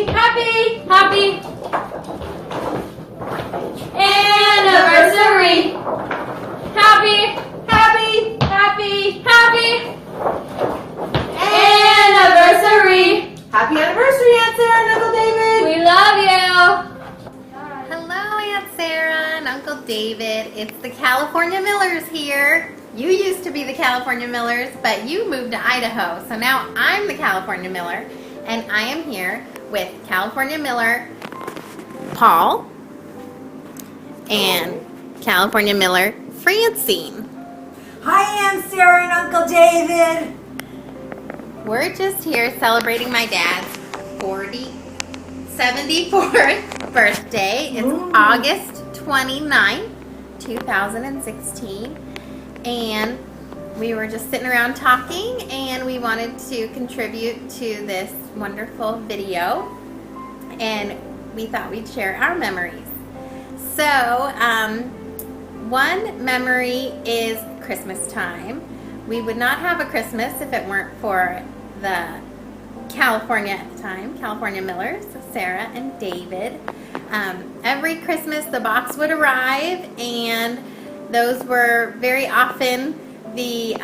happy anniversary. Happy anniversary. Happy anniversary, Aunt Sarah and Uncle David. We love you. Hello, Aunt Sarah and Uncle David. It's the California Millers here. You used to be the California Millers, but you moved to Idaho. So now I'm the California Miller, and I am here with California Miller Paul and California Miller Francine. Hi, Aunt Sarah and Uncle David. We're just here celebrating my dad's 74th birthday. It's August 29th, 2016. And we were just sitting around talking, and we wanted to contribute to this wonderful video, and we thought we'd share our memories. So one memory is Christmas time. We would not have a Christmas if it weren't for the California at the time, California Millers, Sara and David. Every Christmas the box would arrive, and those were very often the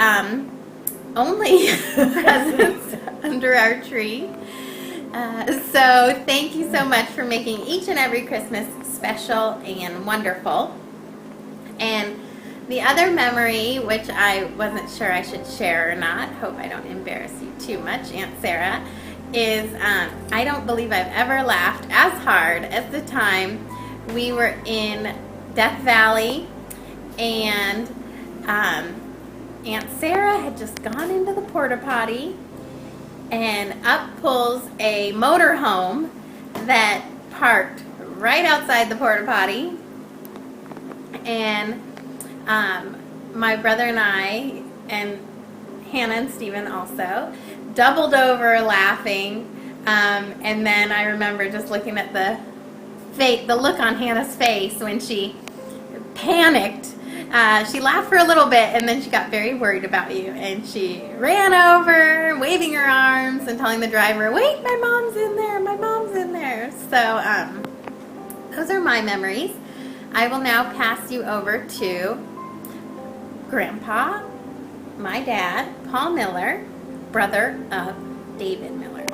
only presents under our tree. So thank you so much for making each and every Christmas special and wonderful. And the other memory, which I wasn't sure I should share or not, hope I don't embarrass you too much, Aunt Sarah, is I don't believe I've ever laughed as hard as the time we were in Death Valley, and Aunt Sarah had just gone into the porta potty, and up pulls a motorhome that parked right outside the porta potty, and my brother and I, and Hannah and Stephen also, doubled over laughing, and then I remember just looking at the look on Hannah's face when she panicked. She laughed for a little bit, and then she got very worried about you, and she ran over, waving her arms and telling the driver, "Wait, my mom's in there, my mom's in there." So those are my memories. I will now pass you over to Grandpa, my dad, Paul Miller, brother of David Miller.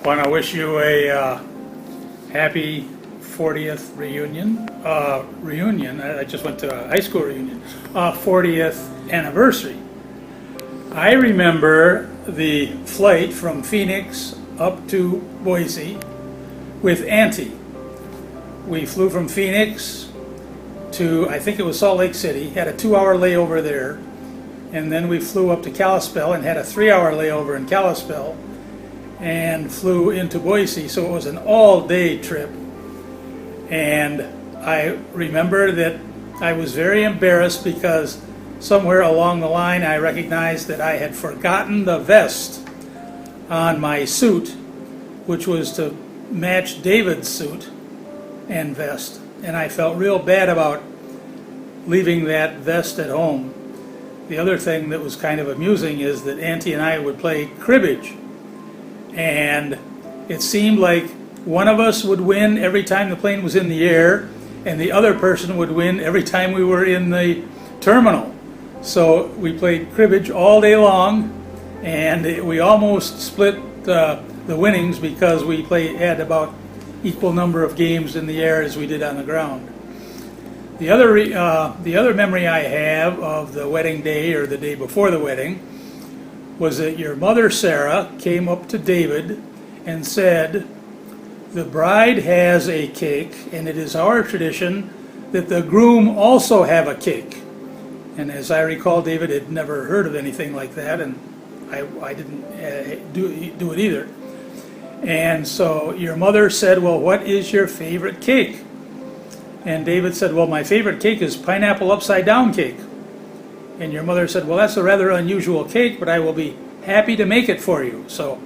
I want to wish you a happy 40th reunion. I just went to a high school reunion. 40th anniversary. I remember the flight from Phoenix up to Boise with Auntie. We flew from Phoenix to, I think it was Salt Lake City, had a 2-hour layover there, and then we flew up to Kalispell and had a 3-hour layover in Kalispell, and flew into Boise, so it was an all-day trip. And I remember that I was very embarrassed because somewhere along the line I recognized that I had forgotten the vest on my suit, which was to match David's suit and vest, and I felt real bad about leaving that vest at home. The other thing that was kind of amusing is that Auntie and I would play cribbage, and it seemed like one of us would win every time the plane was in the air, and the other person would win every time we were in the terminal. So we played cribbage all day long, and we almost split the winnings because we had about equal number of games in the air as we did on the ground. The other memory I have of the wedding day, or the day before the wedding, was that your mother Sara came up to David and said, "The bride has a cake, and it is our tradition that the groom also have a cake." And as I recall, David had never heard of anything like that, and I didn't do it either. And so your mother said, "Well, what is your favorite cake?" And David said, "Well, my favorite cake is pineapple upside down cake." And your mother said, "Well, that's a rather unusual cake, but I will be happy to make it for you." So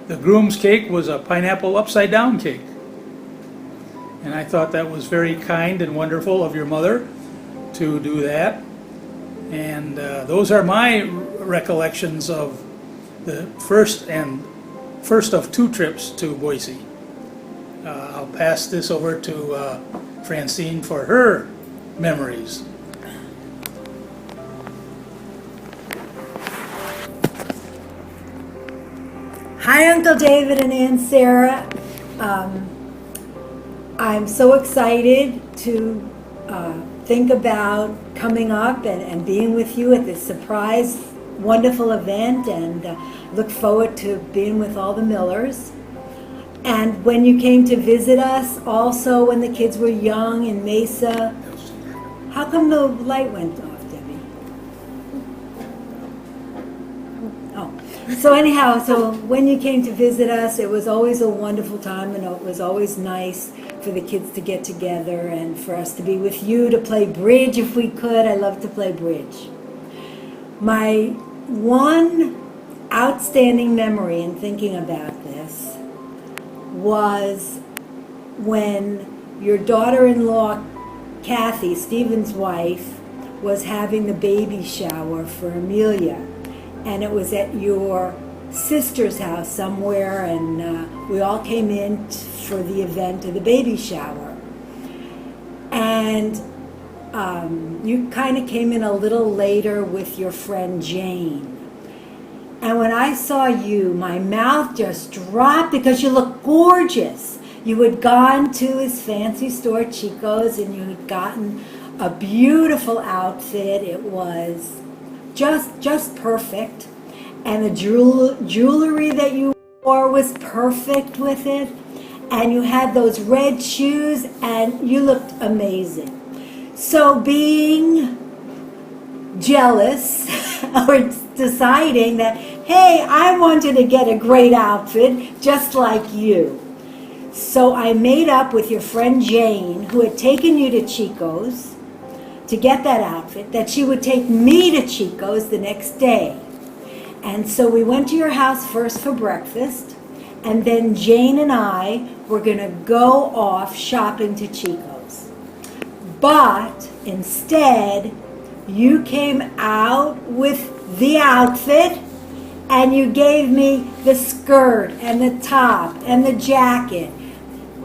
the groom's cake was a pineapple upside down cake. And I thought that was very kind and wonderful of your mother to do that. And those are my recollections of the first of 2 trips to Boise. I'll pass this over to Francine for her memories. Hi, Uncle David and Aunt Sarah. I'm so excited to think about coming up and being with you at this surprise, wonderful event, and look forward to being with all the Millers. And when you came to visit us, also when the kids were young in Mesa, how come the light went off, Debbie? Oh, so anyhow, so when you came to visit us, it was always a wonderful time, and it was always nice for the kids to get together and for us to be with you, to play bridge if we could. I love to play bridge. My one outstanding memory in thinking about this was when your daughter-in-law, Kathy, Stephen's wife, was having the baby shower for Amelia. And it was at your sister's house somewhere, and we all came in for the event of the baby shower. And you kind of came in a little later with your friend Jane. And when I saw you, my mouth just dropped because you looked gorgeous. You had gone to his fancy store, Chico's, and you had gotten a beautiful outfit. It was just perfect. And the jewelry that you wore was perfect with it. And you had those red shoes, and you looked amazing. So being jealous or deciding that, hey, I wanted to get a great outfit just like you. So I made up with your friend Jane, who had taken you to Chico's to get that outfit, that she would take me to Chico's the next day. And so we went to your house first for breakfast, and then Jane and I were going to go off shopping to Chico's. But instead, you came out with the outfit, and you gave me the skirt and the top and the jacket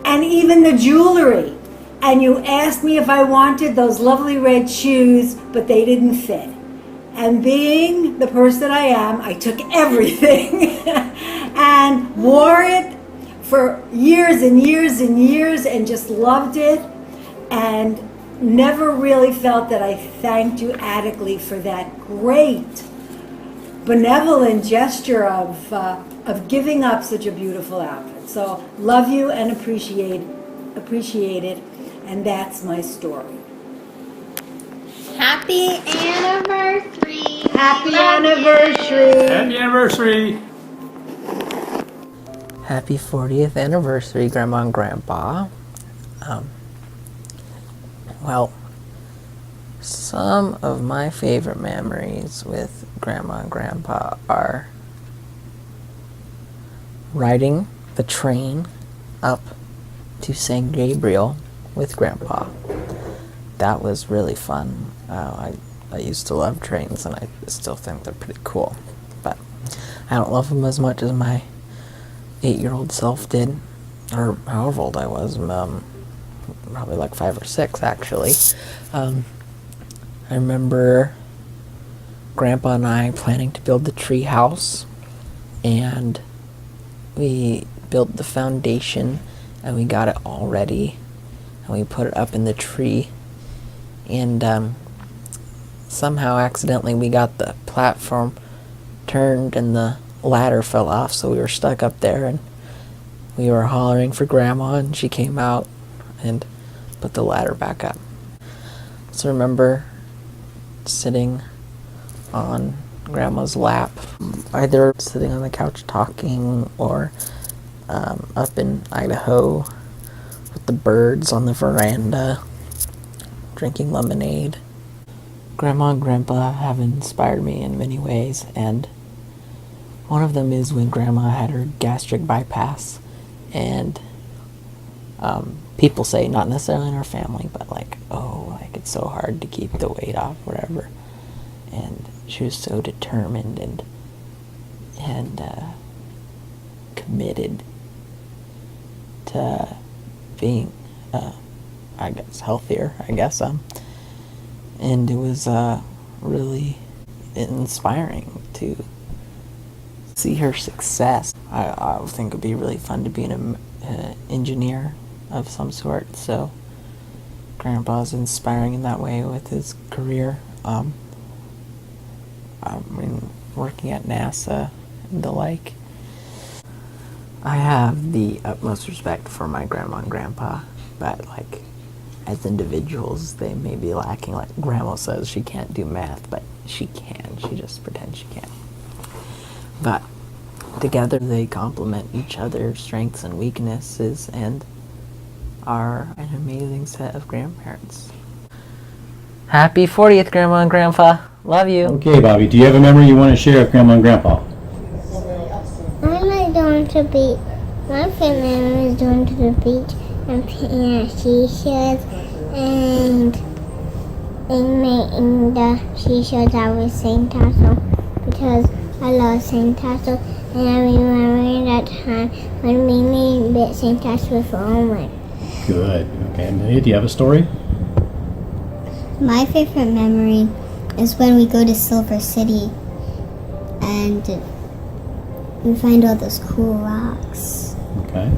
and even the jewelry. And you asked me if I wanted those lovely red shoes, but they didn't fit. And being the person I am, I took everything and wore it for years and years and years and just loved it, and never really felt that I thanked you adequately for that great benevolent gesture of giving up such a beautiful outfit. So love you and appreciate it, and that's my story. Happy anniversary! Happy Love anniversary! Happy anniversary! Happy 40th anniversary, Grandma and Grandpa. Well, some of my favorite memories with Grandma and Grandpa are riding the train up to St. Gabriel with Grandpa. That was really fun. I used to love trains, and I still think they're pretty cool. But I don't love them as much as my 8-year-old self did, or however old I was, probably like 5 or 6 actually. I remember Grandpa and I planning to build the tree house, and we built the foundation, and we got it all ready, and we put it up in the tree, and somehow accidentally we got the platform turned and the ladder fell off, so we were stuck up there, and we were hollering for Grandma, and she came out and put the ladder back up. So remember sitting on Grandma's lap, either sitting on the couch talking, or up in Idaho with the birds on the veranda drinking lemonade. Grandma and Grandpa have inspired me in many ways, and one of them is when Grandma had her gastric bypass, and people say, not necessarily in our family, but like, oh, like it's so hard to keep the weight off, whatever. And she was so determined, and committed to being, I guess, healthier, and it was really inspiring to see her success. I think it'd be really fun to be an engineer of some sort, so Grandpa's inspiring in that way with his career. I mean, working at NASA and the like. I have the utmost respect for my grandma and grandpa, but like, as individuals, they may be lacking. Like Grandma says she can't do math, but she can. She just pretends she can. But together they complement each other's strengths and weaknesses and are an amazing set of grandparents. Happy 40th, Grandma and Grandpa. Love you. Okay, Bobby, do you have a memory you want to share with Grandma and Grandpa? I like going to the beach. My favorite memory is going to the beach and picking at seashells and making the seashells out with sandcastle because I love sandcastle, and I remember that time when we made big sandcastle with Owen. Good. Okay, Amelia, do you have a story? My favorite memory is when we go to Silver City and we find all those cool rocks. Okay.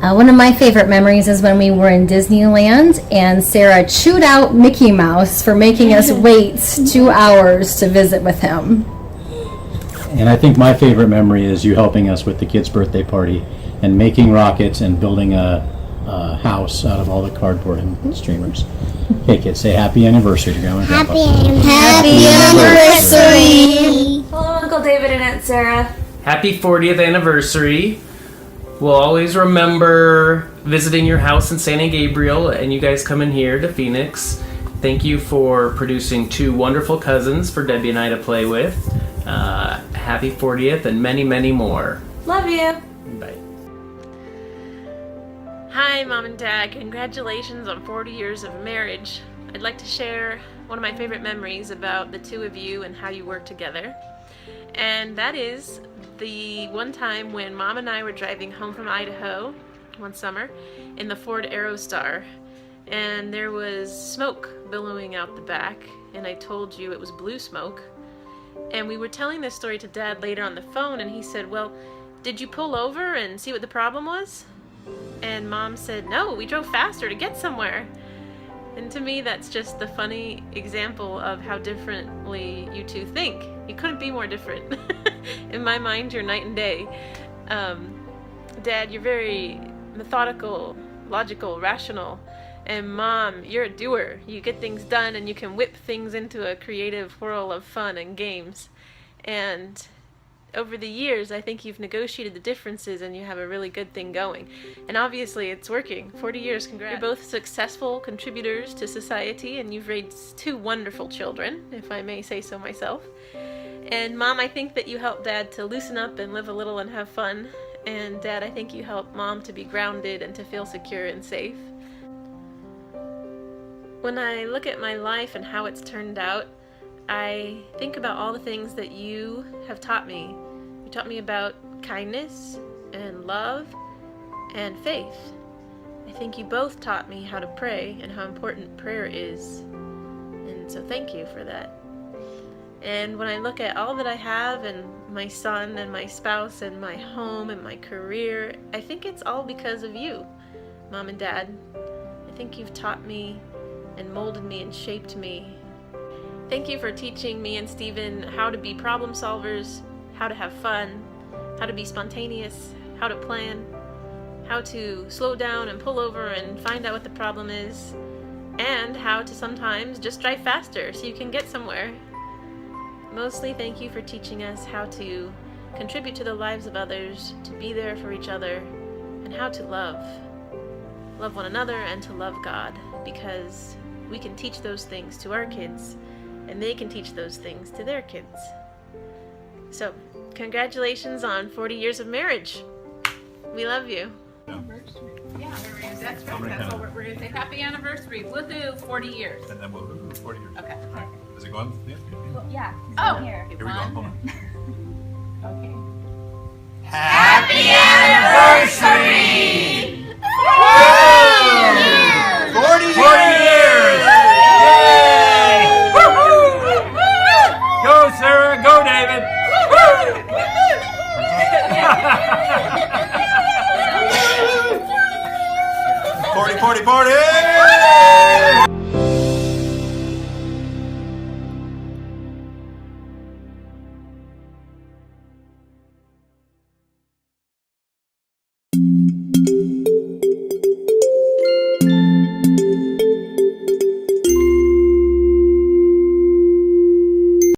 One of my favorite memories is when we were in Disneyland and Sarah chewed out Mickey Mouse for making us wait 2 hours to visit with him. And I think my favorite memory is you helping us with the kids' birthday party and making rockets and building a house out of all the cardboard and streamers. Okay, kids, say happy anniversary to Grandma and Grandpa. Happy anniversary! Hello, Uncle David and Aunt Sarah. Happy 40th anniversary. We'll always remember visiting your house in San Gabriel and you guys coming here to Phoenix. Thank you for producing 2 wonderful cousins for Debbie and I to play with. Happy 40th and many, many more. Love you. Bye. Hi, Mom and Dad. Congratulations on 40 years of marriage. I'd like to share one of my favorite memories about the 2 of you and how you work together. And that is the one time when Mom and I were driving home from Idaho one summer in the Ford Aerostar. And there was smoke billowing out the back, and I told you it was blue smoke. And we were telling this story to Dad later on the phone, and he said, well, did you pull over and see what the problem was? And Mom said, no, we drove faster to get somewhere. And to me, that's just the funny example of how differently you 2 think. You couldn't be more different. In my mind, you're night and day. Dad, you're very methodical, logical, rational. And Mom, you're a doer. You get things done and you can whip things into a creative whirl of fun and games. And over the years, I think you've negotiated the differences and you have a really good thing going. And obviously it's working. 40 years, congrats. You're both successful contributors to society and you've raised 2 wonderful children, if I may say so myself. And Mom, I think that you helped Dad to loosen up and live a little and have fun. And Dad, I think you helped Mom to be grounded and to feel secure and safe. When I look at my life and how it's turned out, I think about all the things that you have taught me. You taught me about kindness and love and faith. I think you both taught me how to pray and how important prayer is. And so thank you for that. And when I look at all that I have and my son and my spouse and my home and my career, I think it's all because of you, Mom and Dad. I think you've taught me and molded me and shaped me. Thank you for teaching me and Stephen how to be problem solvers, how to have fun, how to be spontaneous, how to plan, how to slow down and pull over and find out what the problem is, and how to sometimes just drive faster so you can get somewhere. Mostly thank you for teaching us how to contribute to the lives of others, to be there for each other, and how to love one another and to love God, because we can teach those things to our kids and they can teach those things to their kids. So, congratulations on 40 years of marriage. We love you. Yeah, that's right. That's what we're going to say. Happy anniversary. Woohoo, 40 years. And then we'll do 40 years. Okay. All right. Is it going? Yeah. Yeah. Here we go. Hold on. Okay. anniversary! 40 years! 40 years! Yay! Go, Sarah. Go, David. 40, 40, 40!